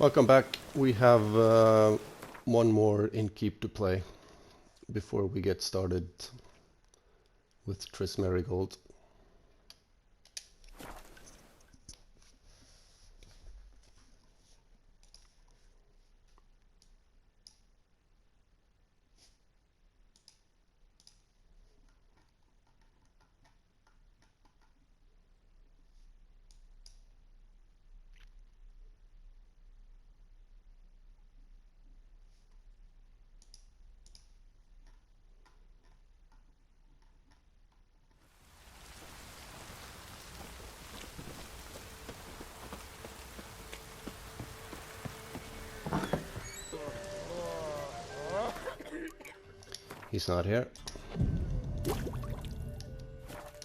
Welcome back. We have one more Innkeep to play before we get started with Triss Merigold. He's not here.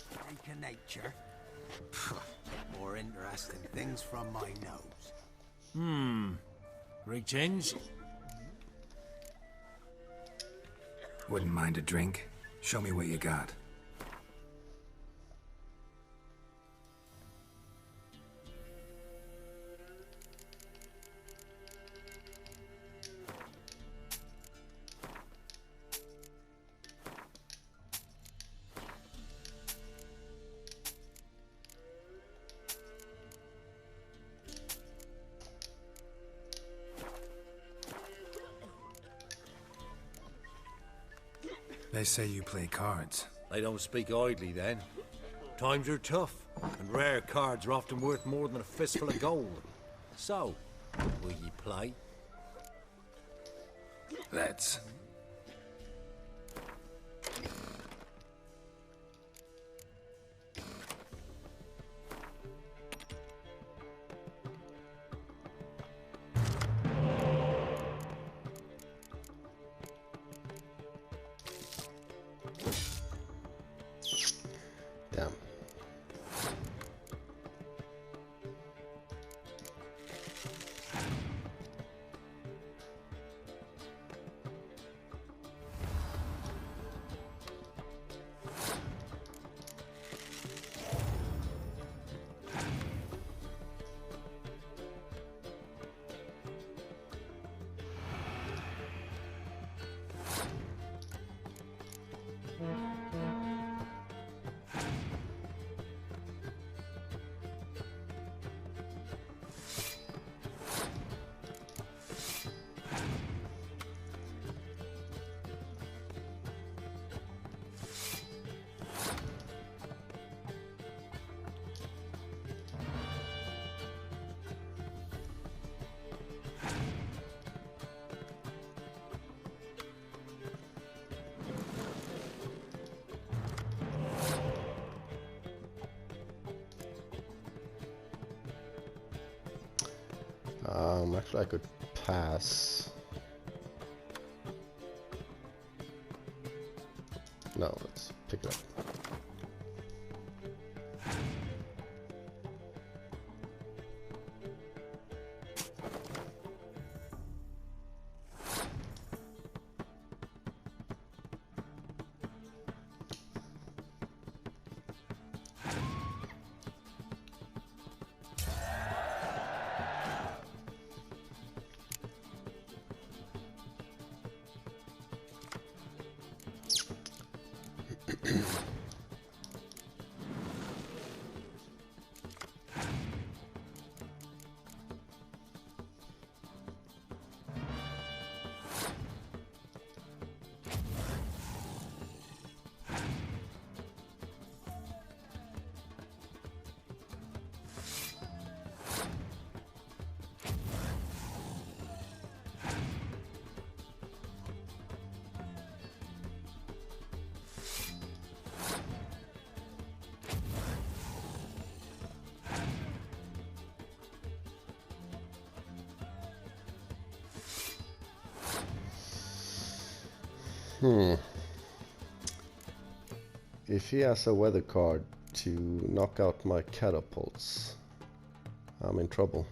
Freak nature. More interesting things from my nose. Greetings. Wouldn't mind a drink. Show me what you got. They say you play cards. I don't speak idly then. Times are tough, and rare cards are often worth more than a fistful of gold. So, will ye play? Let's. Damn. Actually I could pass. No, let's pick it up. If he has a weather card to knock out my catapults, I'm in trouble.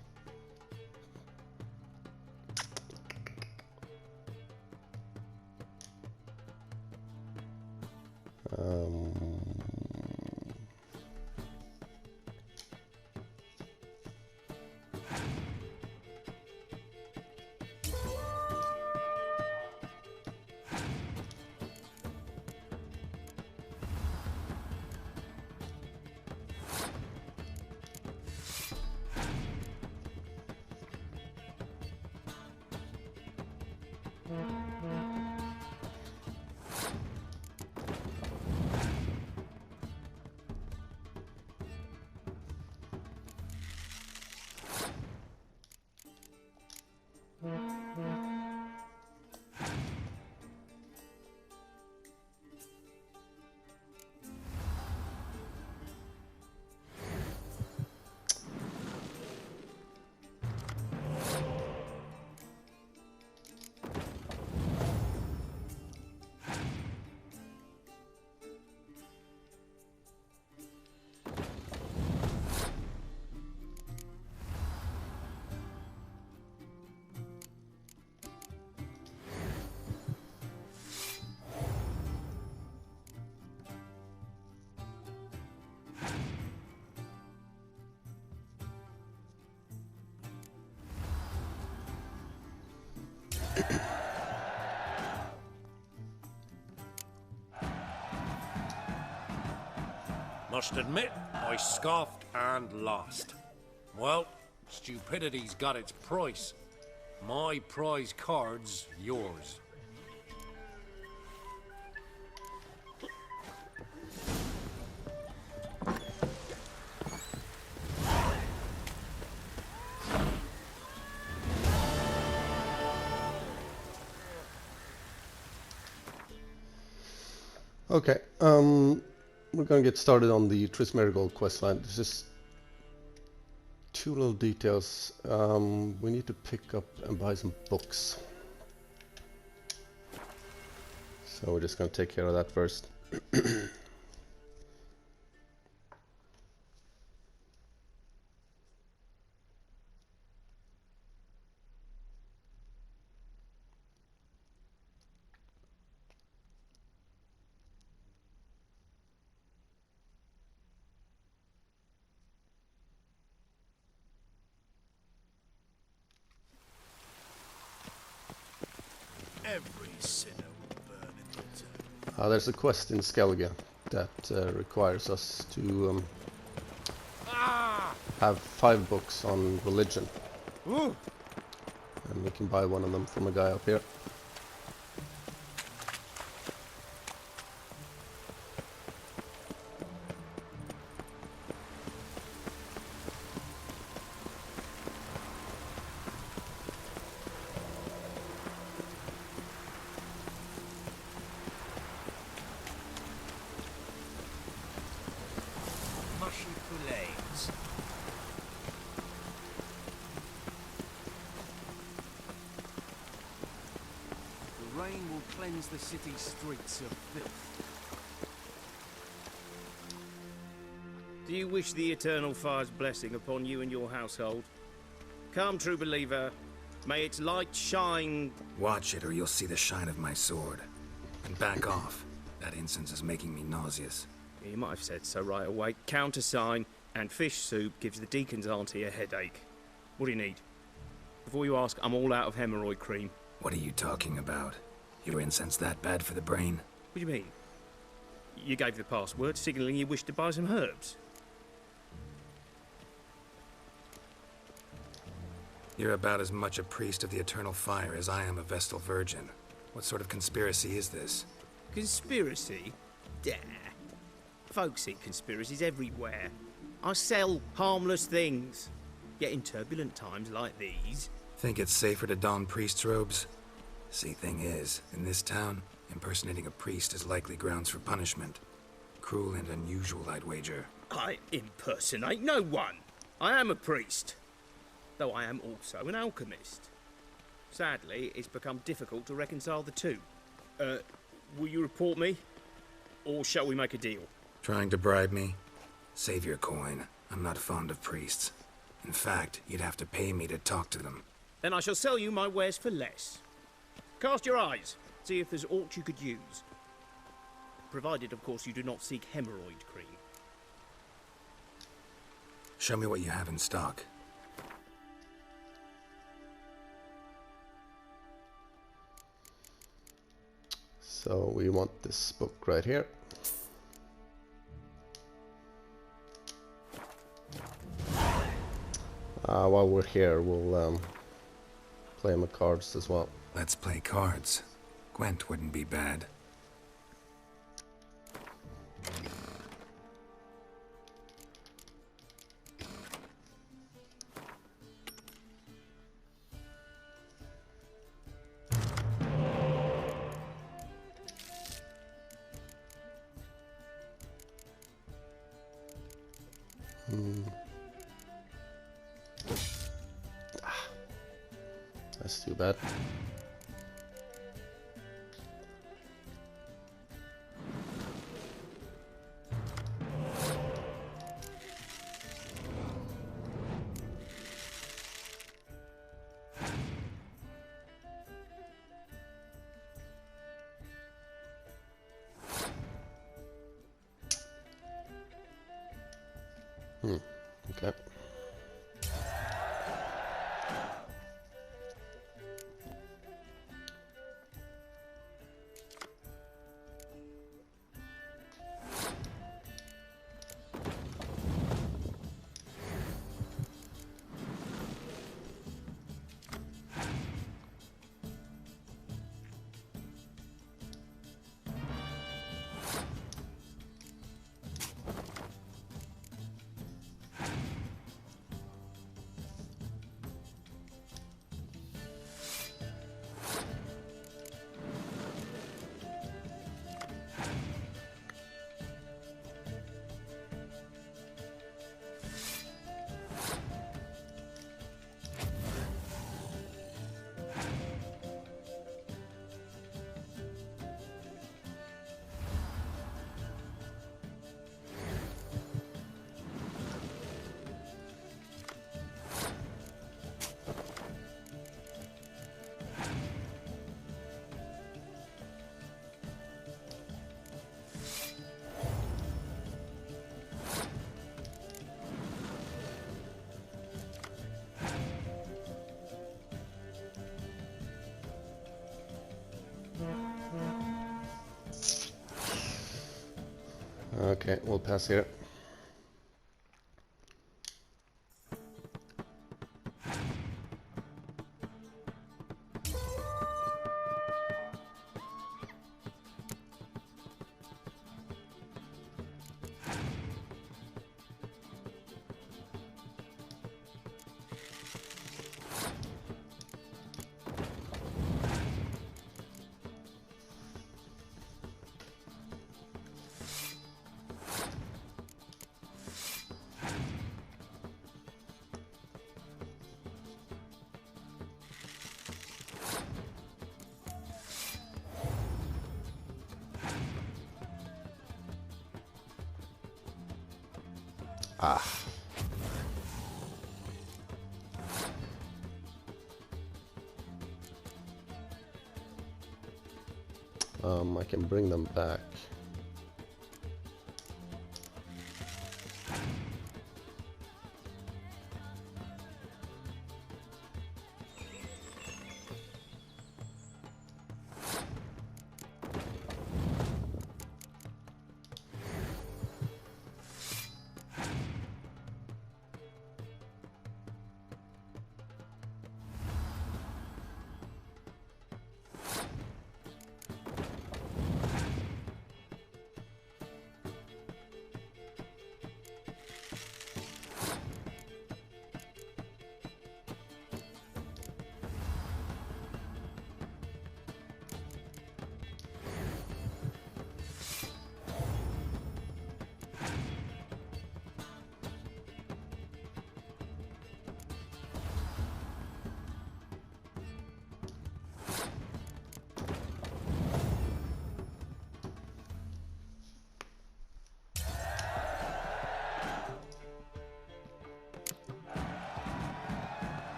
Must admit, I scoffed and lost. Well, stupidity's got its price. My prize card's yours. Okay, we're gonna get started on the Triss Merigold questline. There's just two little details. We need to pick up and buy some books. So we're just gonna take care of that first. Every sinner will burn in the turn. There's a quest in Skellige that requires us to have 5 books on religion. Ooh. And we can buy one of them from a guy up here. Mushy fillets. The rain will cleanse the city's streets of filth. Do you wish the Eternal Fire's blessing upon you and your household? Come, true believer. May its light shine. Watch it or you'll see the shine of my sword. And back off. That incense is making me nauseous. You might have said so right away. Countersign and fish soup gives the deacon's auntie a headache. What do you need? Before you ask, I'm all out of hemorrhoid cream. What are you talking about? Your incense that bad for the brain? What do you mean? You gave the password, signalling you wished to buy some herbs. You're about as much a priest of the Eternal Fire as I am a Vestal Virgin. What sort of conspiracy is this? Conspiracy? Dah. Folks see conspiracies everywhere. I sell harmless things. Yet in turbulent times like these... Think it's safer to don priest's robes? See, thing is, in this town, impersonating a priest is likely grounds for punishment. Cruel and unusual, I'd wager. I impersonate no one. I am a priest. Though I am also an alchemist. Sadly, it's become difficult to reconcile the two. Will you report me? Or shall we make a deal? Trying to bribe me? Save your coin. I'm not fond of priests. In fact, you'd have to pay me to talk to them. Then I shall sell you my wares for less. Cast your eyes. See if there's aught you could use. Provided, of course, you do not seek hemorrhoid cream. Show me what you have in stock. So we want this book right here. While we're here, we'll play my cards as well. Let's play cards. Gwent wouldn't be bad. That's too bad. Okay. Okay, we'll pass here. Ah. I can bring them back.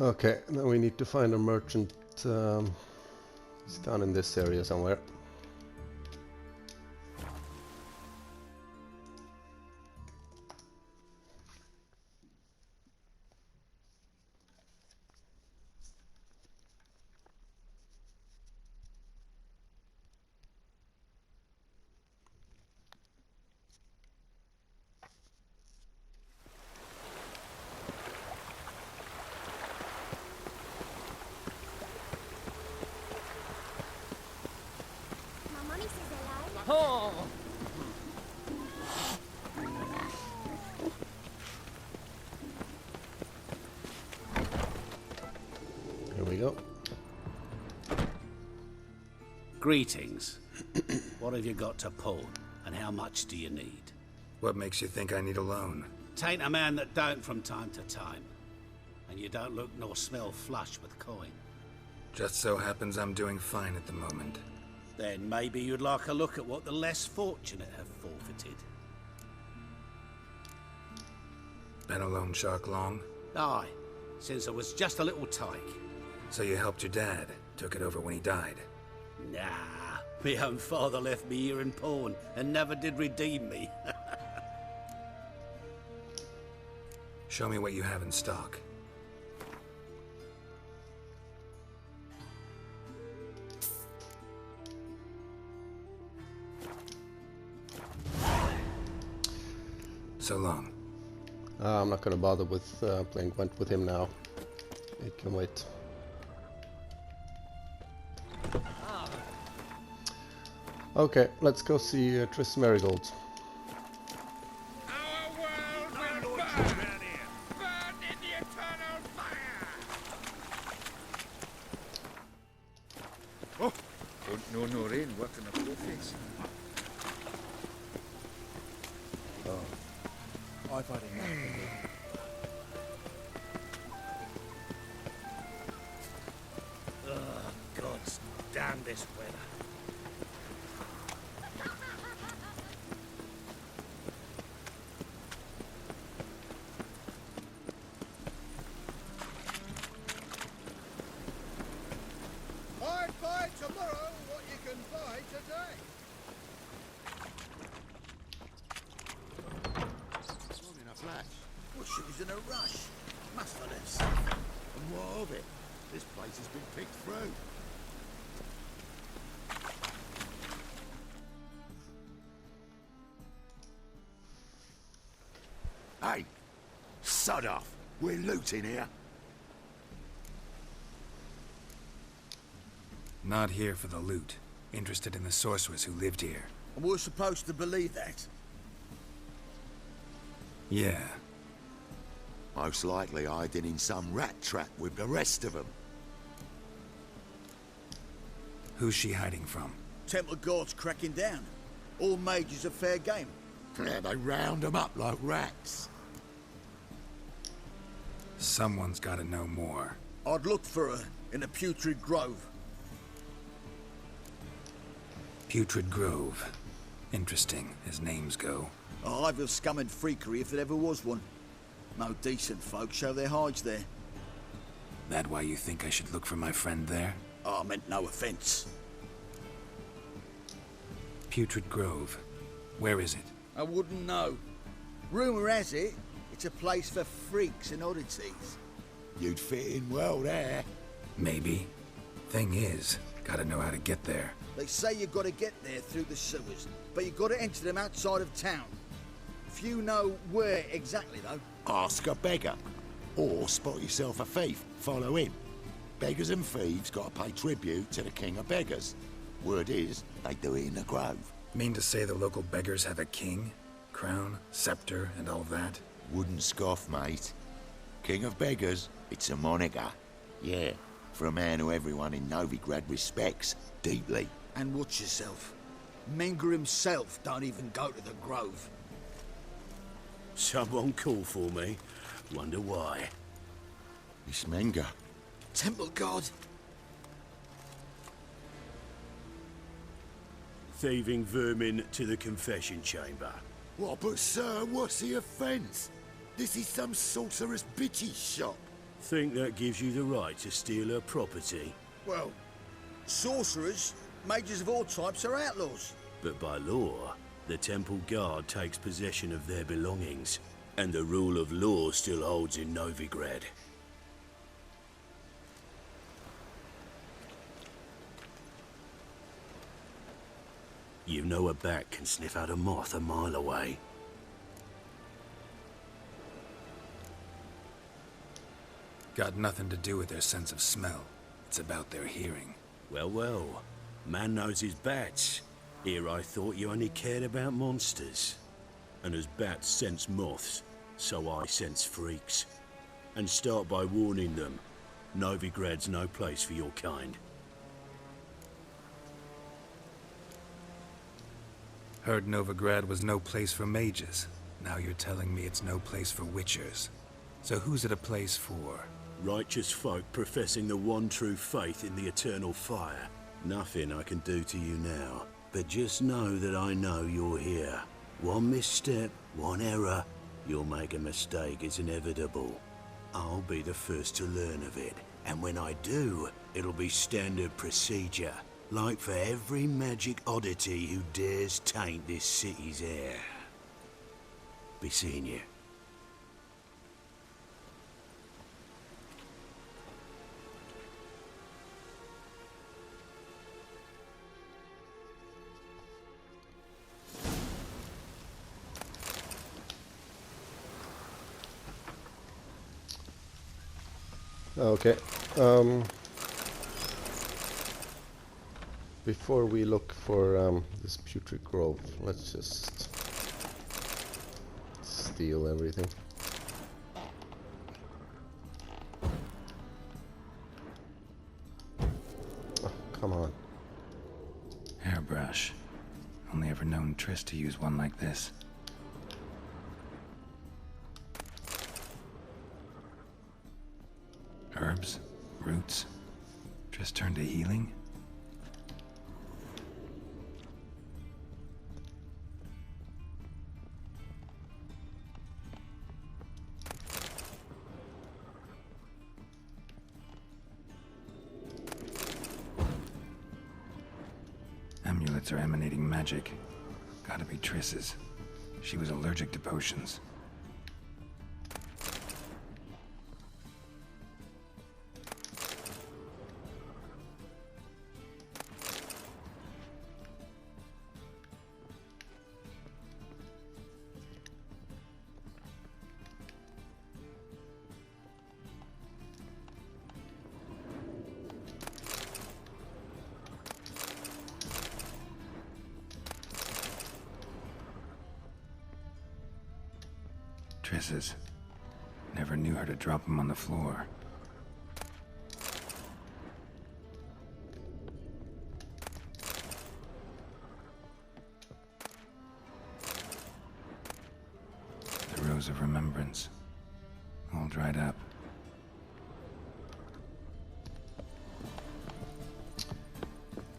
Okay, now we need to find a merchant. He's down in this area somewhere. go. Greetings. What have you got to pawn, and how much do you need? What makes you think I need a loan? Tain't a man that don't from time to time. And you don't look nor smell flush with coin. Just so happens I'm doing fine at the moment. Then maybe you'd like a look at what the less fortunate have forfeited. Been a loan shark long? Aye, since I was just a little tyke. So you helped your dad, took it over when he died. Nah, my own father left me here in pawn and never did redeem me. Show me what you have in stock. So long. I'm not going to bother with playing Gwent with him now. It can wait. Okay, let's go see Triss Merigold. Our world will burn! Burn in the eternal fire! Oh, don't know no rain, what in a poor face. Oh, I've had enough. God damn this weather. I'd buy tomorrow what you can buy today. Not in a flash. Well, she was in a rush. Must have left something. And what of it? This place has been picked through. Hey, sod off. We're looting here. Not here for the loot. Interested in the sorceress who lived here. And we're supposed to believe that. Yeah. Most likely hiding in some rat trap with the rest of them. Who's she hiding from? Temple guards cracking down. All mages are fair game. Yeah, they round them up like rats. Someone's gotta know more. I'd look for her in a putrid grove. Putrid Grove. Interesting, as names go. A hive of scum and freakery if there ever was one. No decent folk show their hides there. That why you think I should look for my friend there? I meant no offence. Putrid Grove. Where is it? I wouldn't know. Rumour has it, it's a place for freaks and oddities. You'd fit in well there. Maybe. Thing is, gotta know how to get there. They say you've got to get there through the sewers, but you've got to enter them outside of town. Few know where exactly, though. Ask a beggar. Or spot yourself a thief. Follow him. Beggars and thieves got to pay tribute to the king of beggars. Word is, they do it in the grove. Mean to say the local beggars have a king? Crown, scepter, and all that? Wouldn't scoff, mate. King of beggars, it's a moniker. Yeah, for a man who everyone in Novigrad respects deeply. And watch yourself. Menger himself don't even go to the grove. Someone call for me. Wonder why. It's Menger. Temple guard. Thieving vermin to the confession chamber. What, but sir, what's the offence? This is some sorcerer's bitchy shop. Think that gives you the right to steal her property? Well, sorcerers, mages of all types are outlaws. But by law, the temple guard takes possession of their belongings, and the rule of law still holds in Novigrad. You know a bat can sniff out a moth a mile away. Got nothing to do with their sense of smell. It's about their hearing. Well, well. Man knows his bats. Here I thought you only cared about monsters. And as bats sense moths, so I sense freaks. And start by warning them. Novigrad's no place for your kind. Heard Novigrad was no place for mages. Now you're telling me it's no place for witchers. So who's it a place for? Righteous folk professing the one true faith in the eternal fire. Nothing I can do to you now, but just know that I know you're here. One misstep, one error, you'll make a mistake, it's inevitable. I'll be the first to learn of it, and when I do, it'll be standard procedure, like for every magic oddity who dares taint this city's air. Be seeing you. Okay. Before we look for this putrid grove, let's just steal everything. Oh, come on. Hairbrush. Only ever known Triss to use one like this. Herbs, roots. Triss turned to healing? Amulets are emanating magic. Gotta be Triss's. She was allergic to potions. Triss's. Never knew her to drop them on the floor. The Rose of Remembrance. All dried up.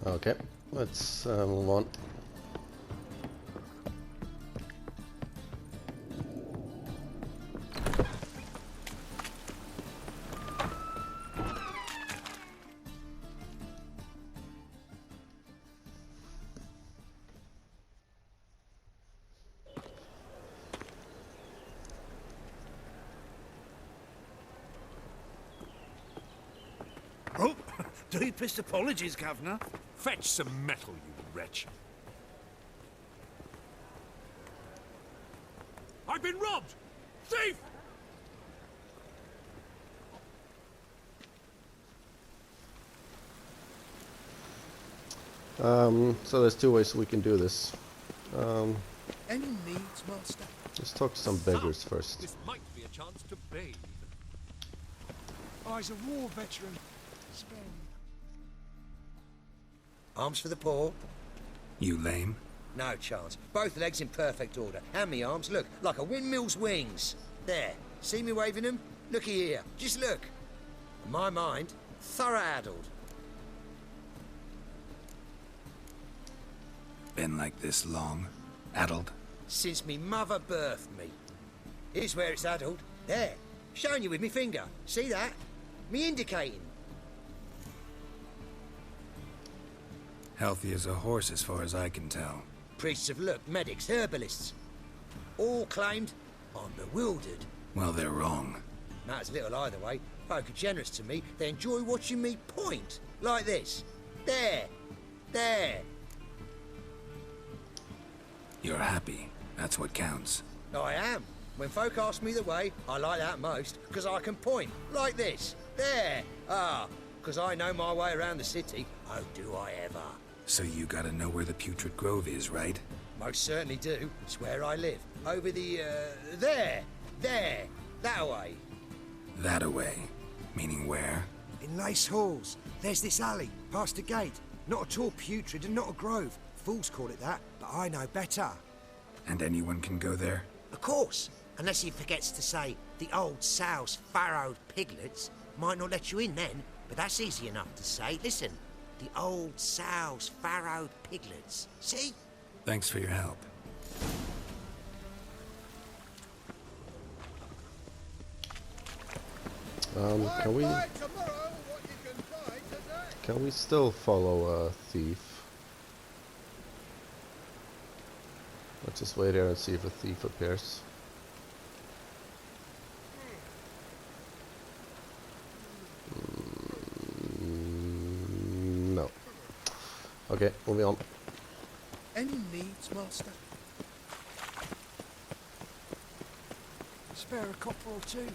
Okay, let's move on. Oh, deepest apologies, Governor. Fetch some metal, you wretch. I've been robbed! Thief! So there's two ways we can do this. Any needs, Master? Let's talk to some beggars first. This might be a chance to bathe. Oh, he's a war veteran. Spend. Arms for the poor? You lame? No chance. Both legs in perfect order. And me arms, look, like a windmill's wings. There. See me waving them? Looky here. Just look. In my mind, thorough addled. Been like this long? Addled? Since me mother birthed me. Here's where it's addled. There. Showing you with me finger. See that? Me indicating. Healthy as a horse as far as I can tell. Priests have looked, medics, herbalists. All claimed I'm bewildered. Well, they're wrong. Matters little either way. Folk are generous to me. They enjoy watching me point. Like this. There. There. You're happy. That's what counts. I am. When folk ask me the way, I like that most, because I can point. Like this. There. Ah, because I know my way around the city. Oh, do I ever. So you gotta know where the Putrid Grove is, right? Most certainly do. It's where I live. Over the, there. There. That way. That away. Meaning where? In Lace Halls. There's this alley, past the gate. Not at all putrid and not a grove. Fools call it that, but I know better. And anyone can go there? Of course, unless he forgets to say the old sow's farrowed piglets. Might not let you in then, but that's easy enough to say. Listen, the old sow's farrowed piglets. See? Thanks for your help. Can we still follow a thief? Let's just wait here and see if a thief appears. No. Okay, moving on. Any needs, Master? Spare a copper or two.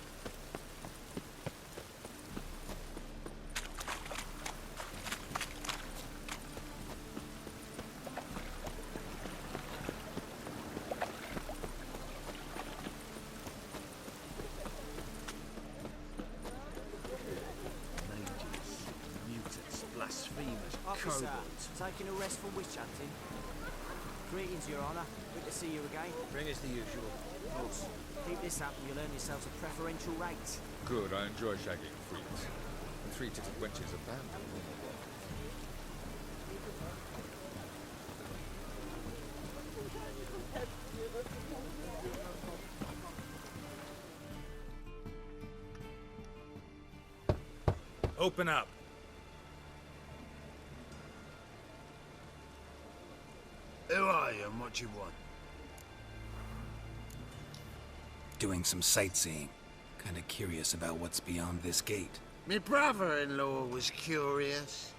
Taking a rest from witch hunting. Greetings, Your Honour. Good to see you again. Bring us the usual. Of course. Keep this up and you'll earn yourselves a preferential rate. Good, I enjoy shagging freaks. And three-titted wenches abound. Open up. Who are you and what you want? Doing some sightseeing. Kinda curious about what's beyond this gate. My brother-in-law was curious.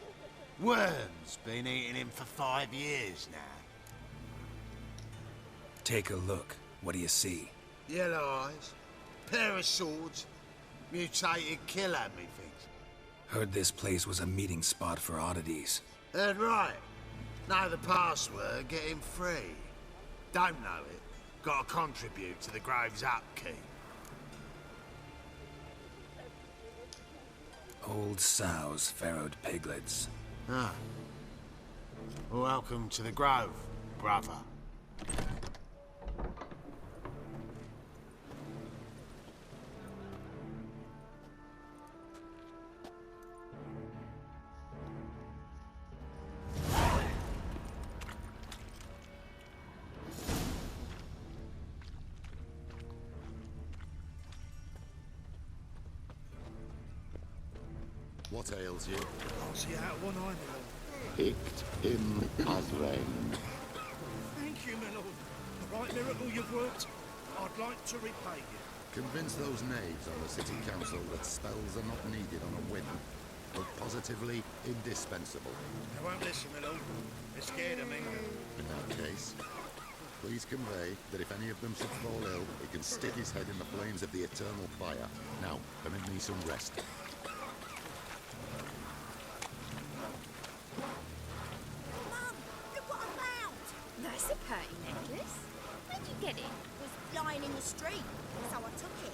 Worms been eating him for 5 years now. Take a look. What do you see? Yellow eyes, pair of swords, mutated killer, methinks. Heard this place was a meeting spot for oddities. Heard right. Know the password, get him free. Don't know it, gotta contribute to the Grove's upkeep. Old sows, farrowed piglets. Ah. Welcome to the Grove, brother. What ails you? Can't see out one eye, my lord. Picked him as rain. Thank you, my lord. The right miracle you've worked. I'd like to repay you. Convince those knaves on the city council that spells are not needed on a whim, but positively indispensable. They won't listen, my lord. They're scared of me. In that case, please convey that if any of them should fall ill, he can stick his head in the flames of the eternal fire. Now, permit me some rest. That's a pretty necklace. Where'd you get it? It was lying in the street, so I took it.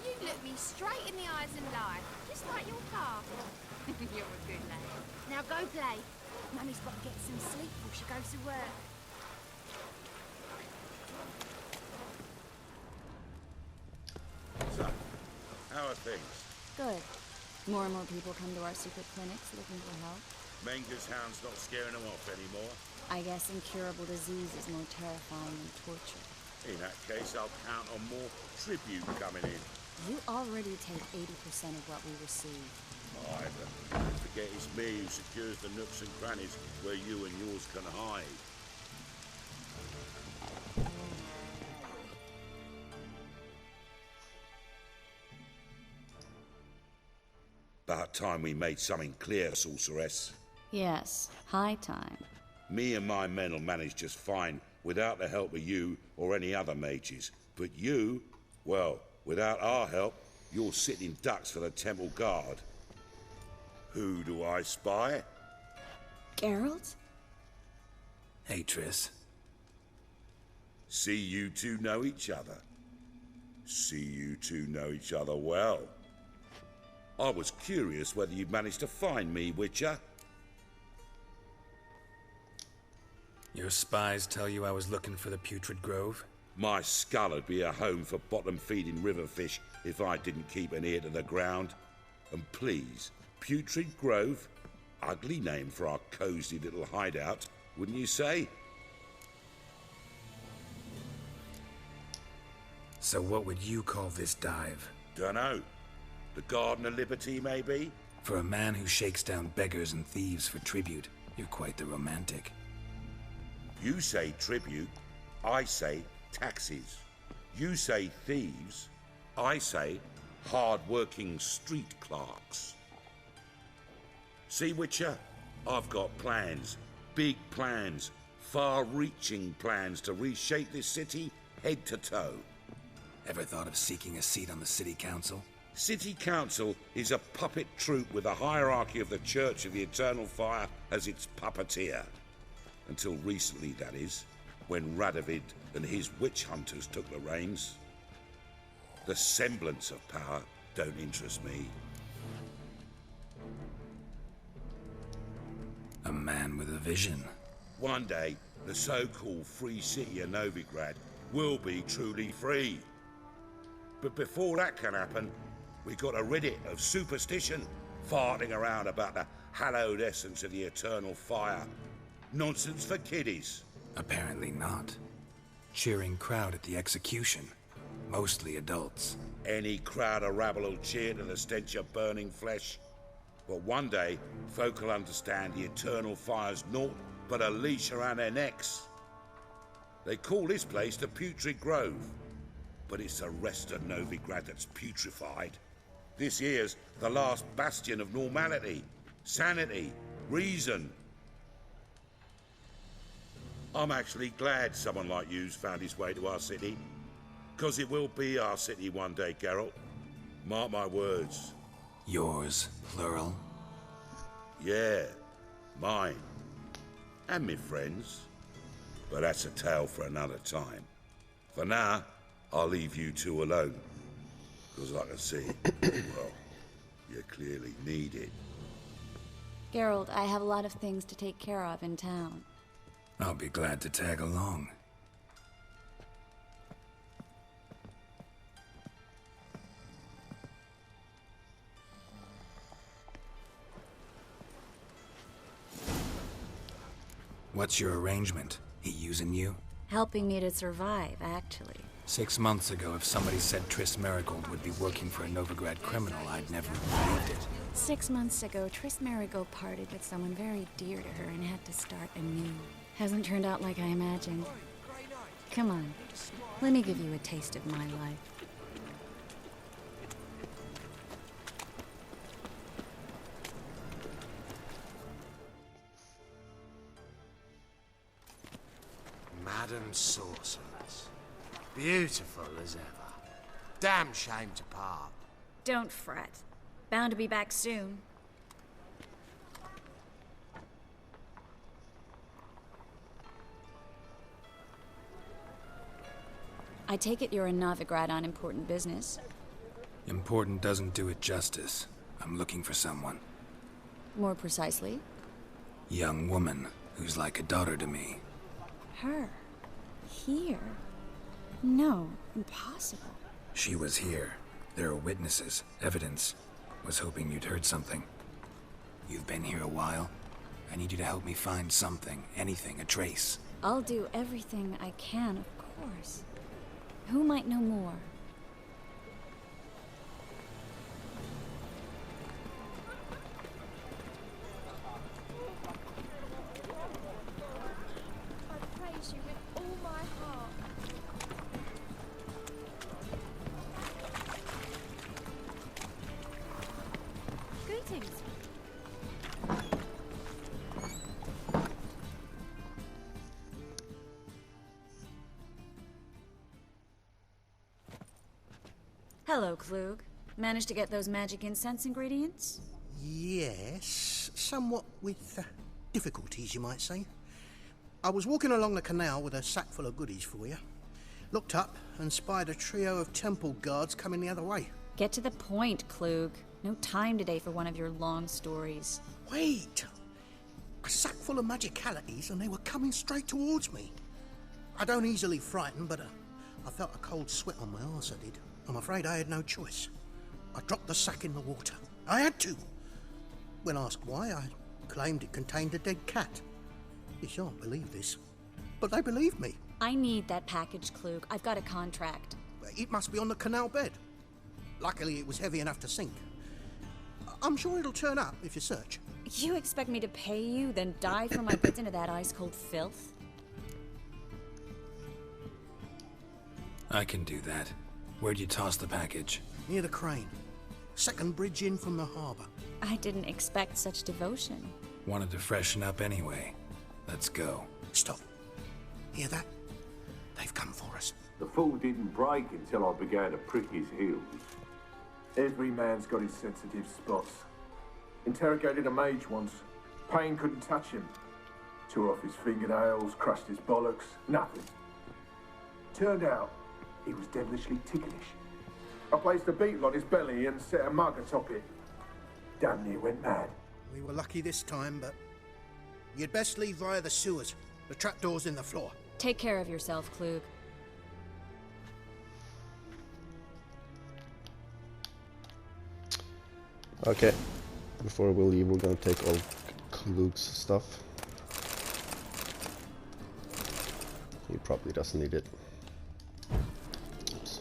You look me straight in the eyes and lie, just like your car. You're a good lad. Now go play. Mummy's got to get some sleep before she goes to work. So, how are things? Good. More and more people come to our secret clinics looking for help. Menger's hound's not scaring them off anymore. I guess incurable disease is more terrifying than torture. In that case, I'll count on more tribute coming in. You already take 80% of what we receive. Aye, but don't forget it's me who secures the nooks and crannies where you and yours can hide. About time we made something clear, sorceress. Yes, high time. Me and my men will manage just fine without the help of you or any other mages. But you, well, without our help, you're sitting ducks for the temple guard. Who do I spy? Geralt? Hey, Triss. See you two know each other. See you two know each other well. I was curious whether you'd managed to find me, Witcher. Your spies tell you I was looking for the Putrid Grove? My skull would be a home for bottom-feeding river fish if I didn't keep an ear to the ground. And please, Putrid Grove? Ugly name for our cosy little hideout, wouldn't you say? So what would you call this dive? Dunno. The Garden of Liberty, maybe? For a man who shakes down beggars and thieves for tribute, you're quite the romantic. You say tribute, I say taxes. You say thieves, I say hard-working street clerks. See, Witcher, I've got plans, big plans, far-reaching plans to reshape this city head to toe. Ever thought of seeking a seat on the city council? City council is a puppet troupe with a hierarchy of the Church of the Eternal Fire as its puppeteer. Until recently, that is, when Radovid and his witch hunters took the reins. The semblance of power don't interest me. A man with a vision. One day, the so-called free city of Novigrad will be truly free. But before that can happen, we got to rid it of superstition, farting around about the hallowed essence of the eternal fire. Nonsense for kiddies. Apparently not. Cheering crowd at the execution. Mostly adults. Any crowd of rabble will cheer to the stench of burning flesh. But one day, folk will understand the eternal fire's naught but a leash around their necks. They call this place the Putrid Grove, but it's the rest of Novigrad that's putrefied. This here's the last bastion of normality, sanity, reason. I'm actually glad someone like you's found his way to our city, because it will be our city one day, Geralt. Mark my words. Yours, plural? Yeah, mine. And me friends. But that's a tale for another time. For now, I'll leave you two alone. Because like I see, well, you clearly need it. Geralt, I have a lot of things to take care of in town. I'll be glad to tag along. What's your arrangement? He using you? Helping me to survive, actually. 6 months ago, if somebody said Triss Merigold would be working for a Novigrad criminal, I'd never believed it. 6 months ago, Triss Merigold parted with someone very dear to her and had to start anew. Hasn't turned out like I imagined. Come on, let me give you a taste of my life. Madam Sorceress. Beautiful as ever. Damn shame to part. Don't fret. Bound to be back soon. I take it you're in Novigrad on important business. Important doesn't do it justice. I'm looking for someone. More precisely? Young woman who's like a daughter to me. Her? Here? No, impossible. She was here. There are witnesses, evidence. Was hoping you'd heard something. You've been here a while. I need you to help me find something, anything, a trace. I'll do everything I can, of course. Who might know more? I praise you with all my heart. Greetings. Hello, Klug. Managed to get those magic incense ingredients? Yes, somewhat with difficulties, you might say. I was walking along the canal with a sack full of goodies for you. Looked up and spied a trio of temple guards coming the other way. Get to the point, Klug. No time today for one of your long stories. Wait! A sack full of magicalities and they were coming straight towards me. I don't easily frighten, but I felt a cold sweat on my arse, I did. I'm afraid I had no choice. I dropped the sack in the water. I had to. When asked why, I claimed it contained a dead cat. You shan't believe this, but they believed me. I need that package, Klug. I've got a contract. It must be on the canal bed. Luckily, it was heavy enough to sink. I'm sure it'll turn up if you search. You expect me to pay you, then dive from my goods into that ice-cold filth? I can do that. Where'd you toss the package? Near the crane. Second bridge in from the harbour. I didn't expect such devotion. Wanted to freshen up anyway. Let's go. Stop. Hear that? They've come for us. The fall didn't break until I began to prick his heels. Every man's got his sensitive spots. Interrogated a mage once. Pain couldn't touch him. Tore off his fingernails, crushed his bollocks, nothing. Turned out, he was devilishly ticklish. I placed a beetle on his belly and set a mug atop it. Damn near went mad. We were lucky this time, but you'd best leave via the sewers. The trapdoor's in the floor. Take care of yourself, Klug. Okay, before we leave, we're gonna take all Klug's stuff. He probably doesn't need it. Oops.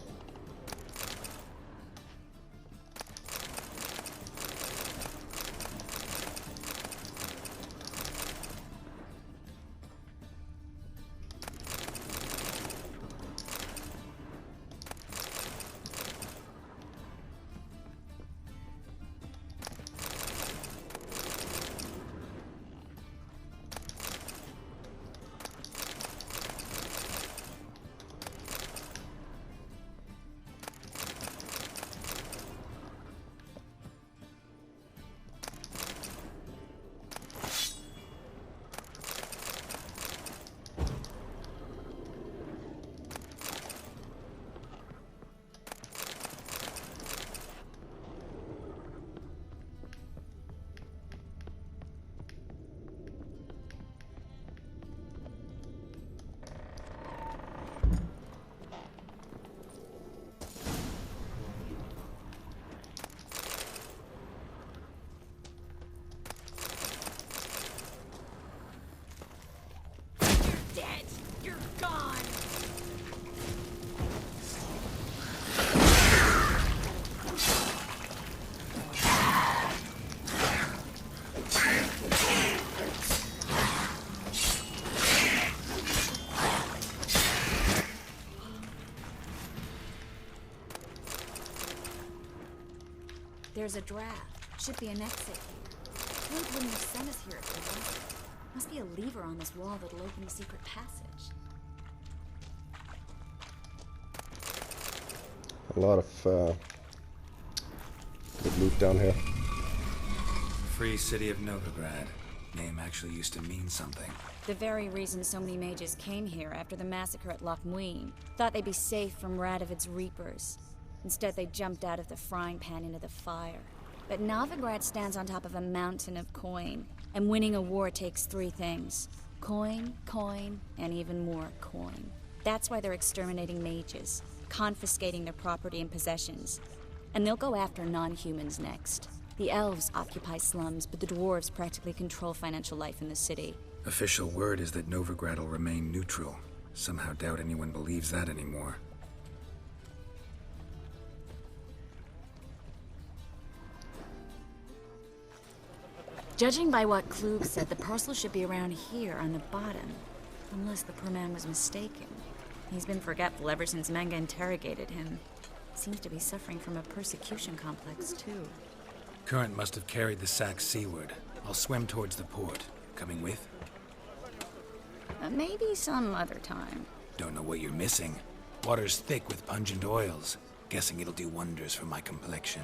Dead. You're gone. There's a draft. Should be an exit here. Klug wouldn't have sent us here if there wasn't. Must be a lever on this wall that'll open the secret passage. A lot of good loot down here. Free city of Novigrad. Name actually used to mean something. The very reason so many mages came here after the massacre at Loch Muin. Thought they'd be safe from Radovid's reapers. Instead, they jumped out of the frying pan into the fire. But Novigrad stands on top of a mountain of coin. And winning a war takes three things. Coin, coin, and even more coin. That's why they're exterminating mages, confiscating their property and possessions. And they'll go after non-humans next. The elves occupy slums, but the dwarves practically control financial life in the city. Official word is that Novigrad will remain neutral. Somehow doubt anyone believes that anymore. Judging by what Klug said, the parcel should be around here on the bottom. Unless the poor man was mistaken. He's been forgetful ever since Manga interrogated him. Seems to be suffering from a persecution complex, too. Current must have carried the sack seaward. I'll swim towards the port. Coming with? Maybe some other time. Don't know what you're missing. Water's thick with pungent oils. Guessing it'll do wonders for my complexion.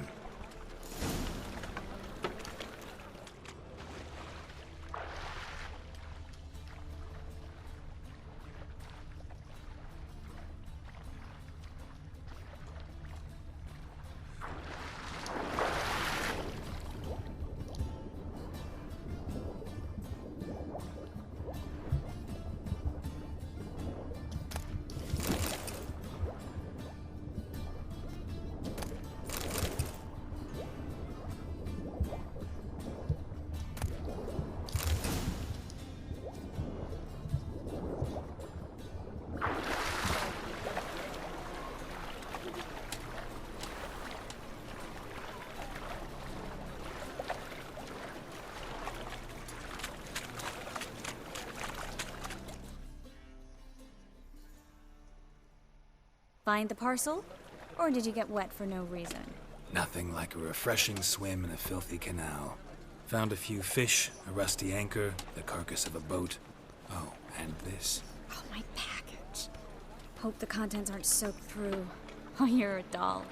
Find the parcel? Or did you get wet for no reason? Nothing like a refreshing swim in a filthy canal. Found a few fish, a rusty anchor, the carcass of a boat. Oh, and this. Oh, my package. Hope the contents aren't soaked through. Oh, you're a doll.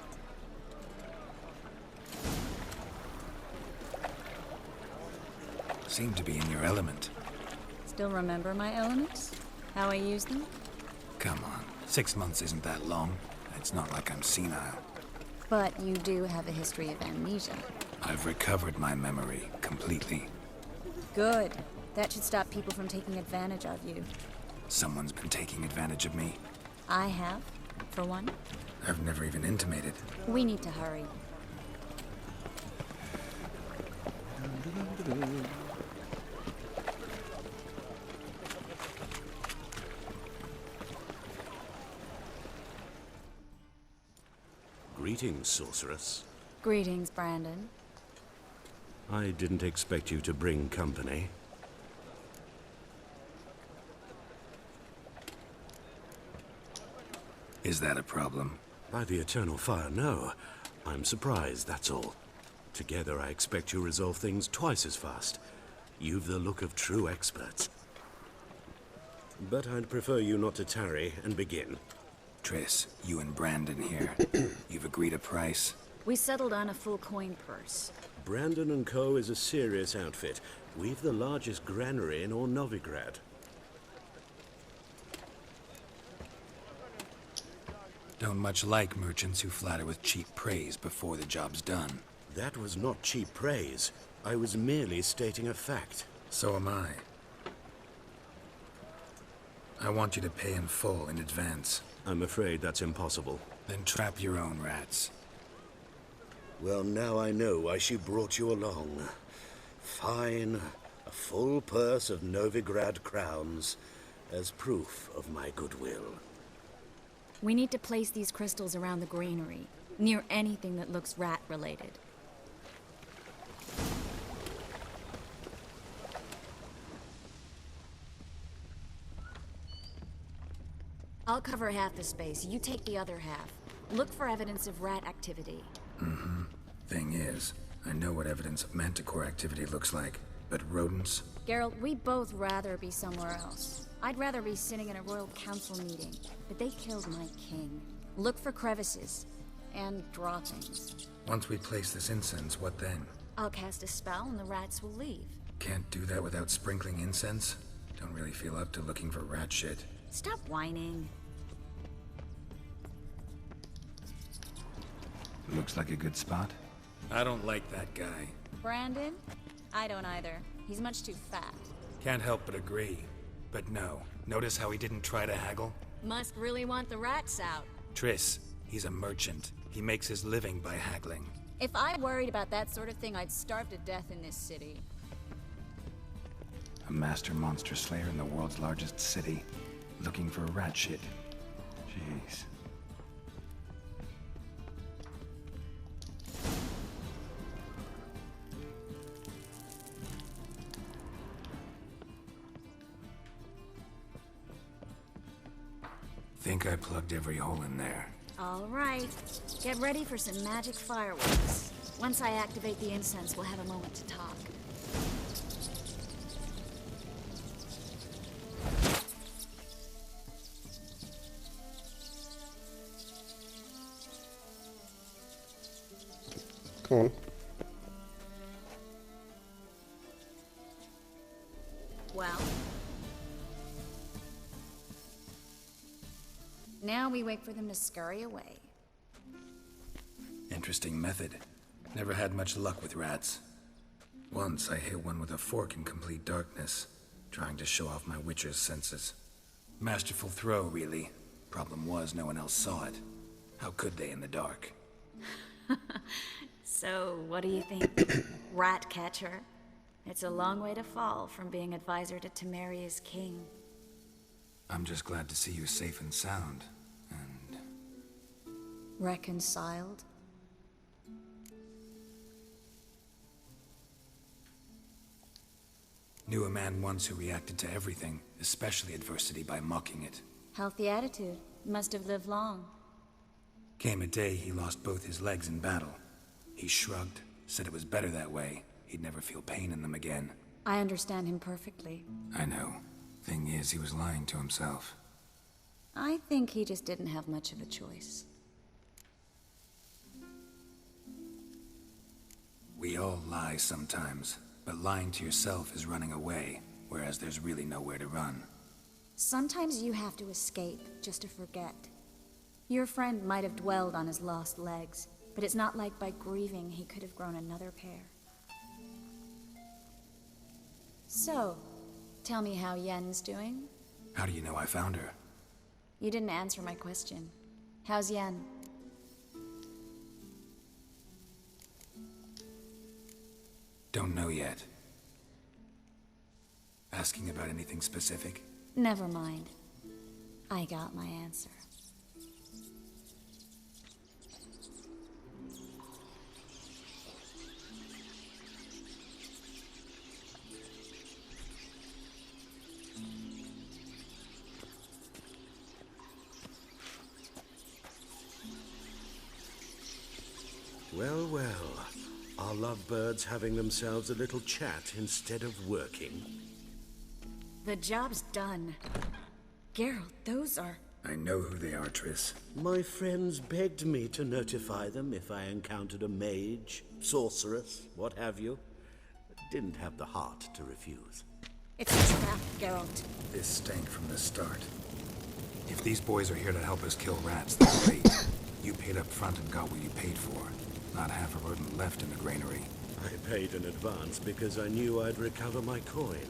Seem to be in your element. Still remember my elements? How I use them? Come on, 6 months isn't that long. It's not like I'm senile. But you do have a history of amnesia. I've recovered my memory completely. Good. That should stop people from taking advantage of you. Someone's been taking advantage of me. I have, for one. I've never even intimated. We need to hurry. Greetings, sorceress. Greetings, Brandon. I didn't expect you to bring company. Is that a problem? By the eternal fire, no. I'm surprised, that's all. Together, I expect you resolve things twice as fast. You've the look of true experts. But I'd prefer you not to tarry and begin. Triss, you and Brandon here. You've agreed a price? We settled on a full coin purse. Brandon & Co. is a serious outfit. We've the largest granary in all Novigrad. Don't much like merchants who flatter with cheap praise before the job's done. That was not cheap praise. I was merely stating a fact. So am I. I want you to pay in full in advance. I'm afraid that's impossible. Then trap your own rats. Well, now I know why she brought you along. Fine. A full purse of Novigrad crowns as proof of my goodwill. We need to place these crystals around the granary, near anything that looks rat-related. I'll cover half the space, you take the other half. Look for evidence of rat activity. Mm-hmm. Thing is, I know what evidence of manticore activity looks like, but rodents? Geralt, we'd both rather be somewhere else. I'd rather be sitting in a royal council meeting, but they killed my king. Look for crevices, and draw things. Once we place this incense, what then? I'll cast a spell and the rats will leave. Can't do that without sprinkling incense? Don't really feel up to looking for rat shit. Stop whining. Looks like a good spot. I don't like that guy. Brandon? I don't either. He's much too fat. Can't help but agree. But no, notice how he didn't try to haggle? Must really want the rats out. Triss, he's a merchant. He makes his living by haggling. If I worried about that sort of thing, I'd starve to death in this city. A master monster slayer in the world's largest city, looking for rat shit. Jeez. Think I plugged every hole in there. All right. Get ready for some magic fireworks. Once I activate the incense, we'll have a moment to talk. Come on. Well. Now we wait for them to scurry away. Interesting method. Never had much luck with rats. Once I hit one with a fork in complete darkness, trying to show off my witcher's senses. Masterful throw, really. Problem was, no one else saw it. How could they in the dark? So, what do you think? Rat catcher? It's a long way to fall from being advisor to Temeria's king. I'm just glad to see you safe and sound. And... reconciled? Knew a man once who reacted to everything, especially adversity, by mocking it. Healthy attitude. Must have lived long. Came a day he lost both his legs in battle. He shrugged, said it was better that way. He'd never feel pain in them again. I understand him perfectly. I know. Thing is, he was lying to himself. I think he just didn't have much of a choice. We all lie sometimes, but lying to yourself is running away, whereas there's really nowhere to run. Sometimes you have to escape just to forget. Your friend might have dwelled on his lost legs, but it's not like by grieving he could have grown another pair. So, tell me how Yen's doing? How do you know I found her? You didn't answer my question. How's Yen? Don't know yet. Asking about anything specific? Never mind. I got my answer. Well, well. Are lovebirds having themselves a little chat instead of working? The job's done. Geralt, those are... I know who they are, Triss. My friends begged me to notify them if I encountered a mage, sorceress, what have you. Didn't have the heart to refuse. It's a trap, Geralt. This stank from the start. If these boys are here to help us kill rats, then great. You paid up front and got what you paid for. Not half a rodent left in the granary. I paid in advance because I knew I'd recover my coin.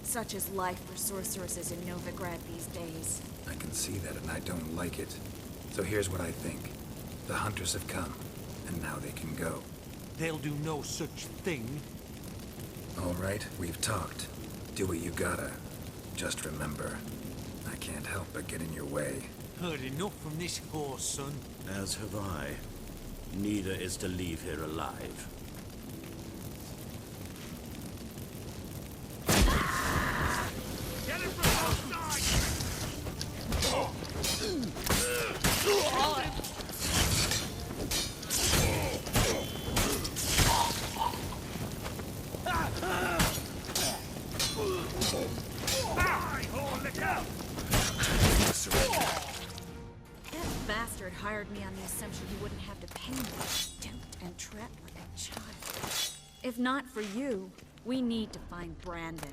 Such is life for sorceresses in Novigrad these days. I can see that and I don't like it. So here's what I think. The hunters have come, and now they can go. They'll do no such thing. All right, we've talked. Do what you gotta. Just remember, I can't help but get in your way. Heard enough from this horse, son. As have I. Neither is to leave here alive. Get him from both That bastard hired me on the assumption he wouldn't have to pay me. Duped and trapped like a child. If not for you, we need to find Brandon.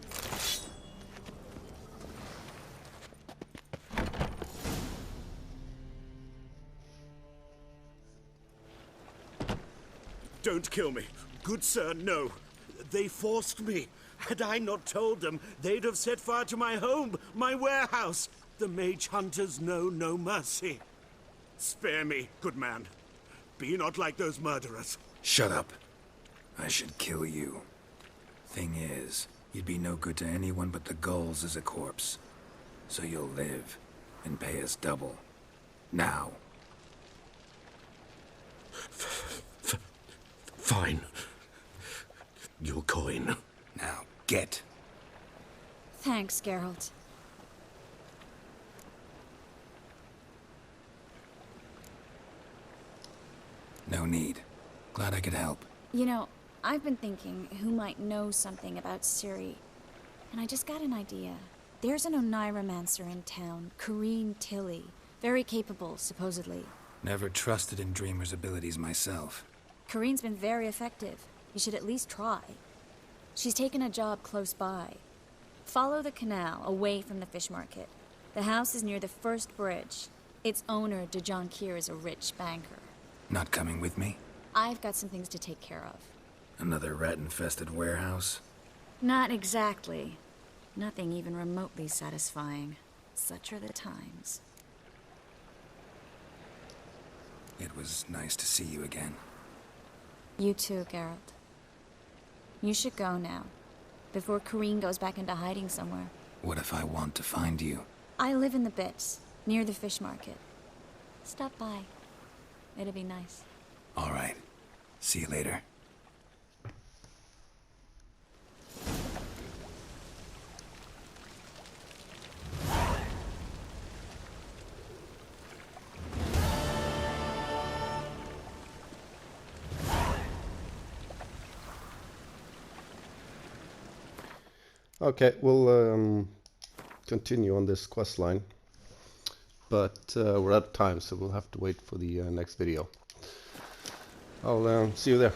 Don't kill me. Good sir, no. They forced me. Had I not told them, they'd have set fire to my home, my warehouse. The mage hunters know no mercy. Spare me, good man. Be not like those murderers. Shut up. I should kill you. Thing is, you'd be no good to anyone but the gulls as a corpse. So you'll live, and pay us double. Now. Fine. Your coin. Now, get. Thanks, Geralt. No need. Glad I could help. You know, I've been thinking who might know something about Ciri. And I just got an idea. There's an Oneiromancer in town, Corrine Tilly. Very capable, supposedly. Never trusted in Dreamer's abilities myself. Corrine's been very effective. You should at least try. She's taken a job close by. Follow the canal, away from the fish market. The house is near the first bridge. Its owner, de Jonquier, is a rich banker. Not coming with me? I've got some things to take care of. Another rat-infested warehouse? Not exactly. Nothing even remotely satisfying. Such are the times. It was nice to see you again. You too, Geralt. You should go now, before Corrine goes back into hiding somewhere. What if I want to find you? I live in the Bits, near the fish market. Stop by. It'll be nice. All right. See you later. Okay, we'll continue on this quest line, but we're out of time, so we'll have to wait for the next video. I'll see you there.